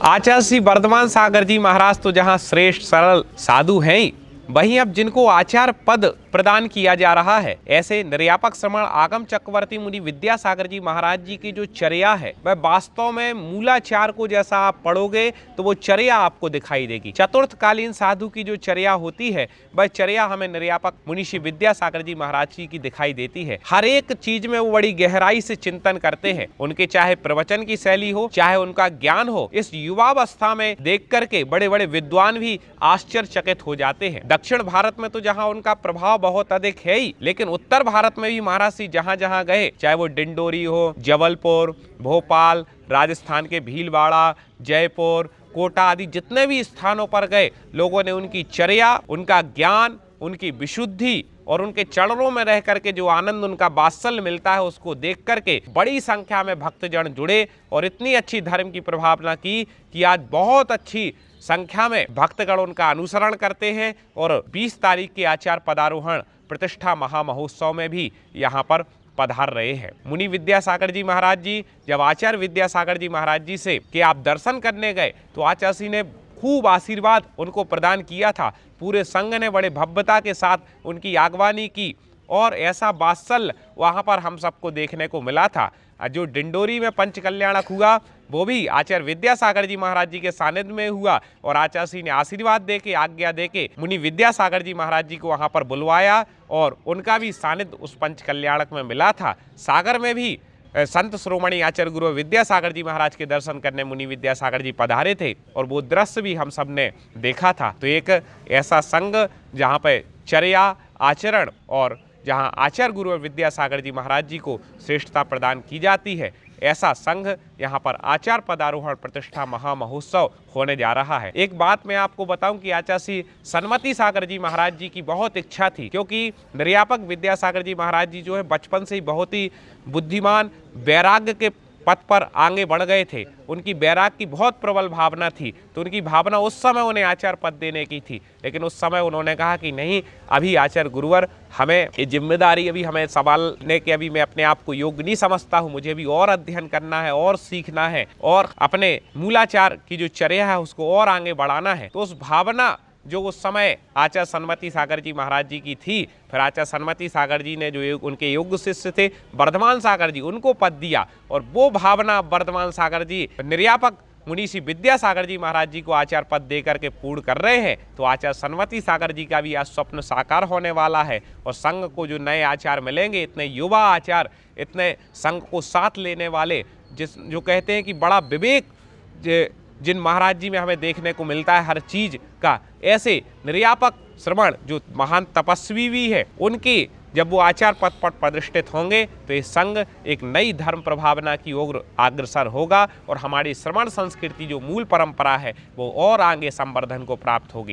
आचार्य श्री वर्धमान सागर जी महाराज तो जहां श्रेष्ठ सरल साधु हैं ही, वहीं अब जिनको आचार्य पद प्रदान किया जा रहा है, ऐसे निर्यापक श्रमण आगम चक्रवर्ती मुनि विद्यासागर जी महाराज जी की जो चर्या है वह वास्तव में मूलाचार को जैसा आप पढ़ोगे तो वो चर्या आपको दिखाई देगी। चतुर्थकालीन साधु की जो चर्या होती है वह चर्या हमें निर्यापक मुनि श्री विद्यासागर जी महाराज जी की दिखाई देती है। हर एक चीज में वो बड़ी गहराई से चिंतन करते हैं। उनके चाहे प्रवचन की शैली हो, चाहे उनका ज्ञान हो, इस युवावस्था में देख करके बड़े बड़े विद्वान भी आश्चर्यचकित हो जाते हैं। दक्षिण भारत में तो जहां उनका प्रभाव बहुत अधिक है ही, लेकिन उत्तर भारत में भी महाराज जी जहां जहां गए, चाहे वो डिंडोरी हो, जबलपुर, भोपाल, राजस्थान के भीलवाड़ा, जयपुर, कोटा आदि जितने भी स्थानों पर गए, लोगों ने उनकी चर्या, उनका ज्ञान, उनकी विशुद्धि और उनके चरणों में रह करके जो आनंद, उनका वात्सल्य मिलता है, उसको देख करके बड़ी संख्या में भक्तजन जुड़े और इतनी अच्छी धर्म की प्रभावना की कि आज बहुत अच्छी संख्या में भक्तगण उनका अनुसरण करते हैं। और 20 तारीख के आचार्य पदारोहण प्रतिष्ठा महामहोत्सव में भी यहाँ पर पधार रहे हैं। मुनि विद्यासागर जी महाराज जी जब आचार्य विद्यासागर जी महाराज जी से कि आप दर्शन करने गए तो आचार्य जी ने खूब आशीर्वाद उनको प्रदान किया था। पूरे संघ ने बड़े भव्यता के साथ उनकी आगवानी की और ऐसा वात्सल्य वहाँ पर हम सबको देखने को मिला था। जो डिंडोरी में पंच कल्याणक हुआ वो भी आचार्य विद्यासागर जी महाराज जी के सानिध्य में हुआ और आचार्य श्री ने आशीर्वाद दे के, आज्ञा दे के मुनि विद्यासागर जी महाराज जी को वहाँ पर बुलवाया और उनका भी सानिध्य उस पंच कल्याणक में मिला था। सागर में भी संत श्रोमणी आचार्य गुरु विद्यासागर जी महाराज के दर्शन करने मुनि विद्यासागर जी पधारे थे और वो दृश्य भी हम सब ने देखा था। तो एक ऐसा संघ जहाँ पे चर्या, आचरण और जहाँ आचार्य गुरु विद्यासागर जी महाराज जी को श्रेष्ठता प्रदान की जाती है, ऐसा संघ यहाँ पर आचार्य पदारोहण प्रतिष्ठा महामहोत्सव होने जा रहा है। एक बात मैं आपको बताऊं कि आचार्य श्री सन्मति सागर जी महाराज जी की बहुत इच्छा थी, क्योंकि निर्यापक विद्यासागर जी महाराज जी जो है बचपन से ही बहुत ही बुद्धिमान, वैराग्य के पथ पर आगे बढ़ गए थे। उनकी वैराग्य की बहुत प्रबल भावना थी, तो उनकी भावना उस समय उन्हें आचार्य पद देने की थी, लेकिन उस समय उन्होंने कहा कि नहीं, अभी आचार्य गुरुवर हमें ये जिम्मेदारी अभी हमें संभालने के अभी मैं अपने आप को योग्य नहीं समझता हूँ, मुझे भी और अध्ययन करना है और सीखना है और अपने मूलाचार की जो चर्या है उसको और आगे बढ़ाना है। तो उस भावना जो उस समय आचार्य सन्मति सागर जी महाराज जी की थी, फिर आचार्य सन्मति सागर जी ने जो उनके योग्य शिष्य थे वर्धमान सागर जी, उनको पद दिया और वो भावना वर्धमान सागर जी निर्यापक मुनि श्री विद्यासागर जी महाराज जी को आचार्य पद दे करके पूर्ण कर रहे हैं। तो आचार्य सन्मति सागर जी का भी आज स्वप्न साकार होने वाला है और संघ को जो नए आचार्य मिलेंगे, इतने युवा आचार्य, इतने संघ को साथ लेने वाले, जो कहते हैं कि बड़ा विवेक जिन महाराज जी में हमें देखने को मिलता है हर चीज का, ऐसे निर्यापक श्रमण जो महान तपस्वी भी है, उनके जब वो आचार्य पद पर प्रतिष्ठित होंगे तो ये संघ एक नई धर्म प्रभावना की ओर अग्रसर होगा और हमारी श्रमण संस्कृति जो मूल परंपरा है वो और आगे संवर्धन को प्राप्त होगी।